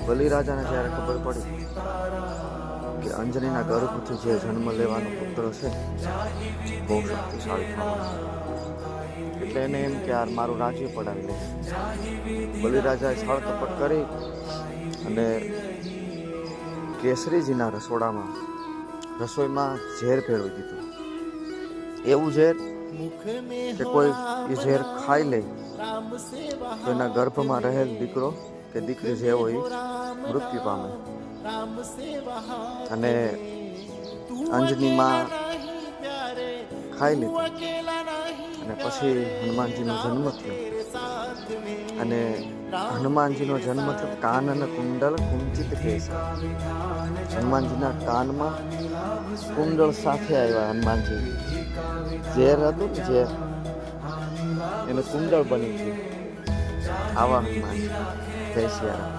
બલિરાજાને જ્યારે ખબર પડી કે અંજનીના ગર્ભથી જે જન્મ લેવાનો પુત્ર છે બહુ શક્તિશાળી થવાનો, એટલે એને એમ કે યાર મારું રાજ્ય પડાવી લે. બલિરાજાએ છળ કપટ કરી અને કેસરીજીના રસોઈમાં ઝેર ભેળવી દીધું. એવું ઝેર કે કોઈ એ ઝેર ખાઈ લે તો એના ગર્ભમાં રહેલ દીકરો કે દીકરી જે હોય મૃત્યુ પામે. અને અંજનીમાં ખાઈ લીધું અને પછી હનુમાનજીનો જન્મ થયો. અને હનુમાનજીનો જન્મ થયો કાન અને કુંડળ કુંચિત કેસ. હનુમાનજીના કાનમાં કુંડળ સાથે આવ્યા. હનુમાનજી ઝેર હતું ને ઝેર એને કુંડળ બની ગયું. આવા હનુમાનજી. જય સિયારામ.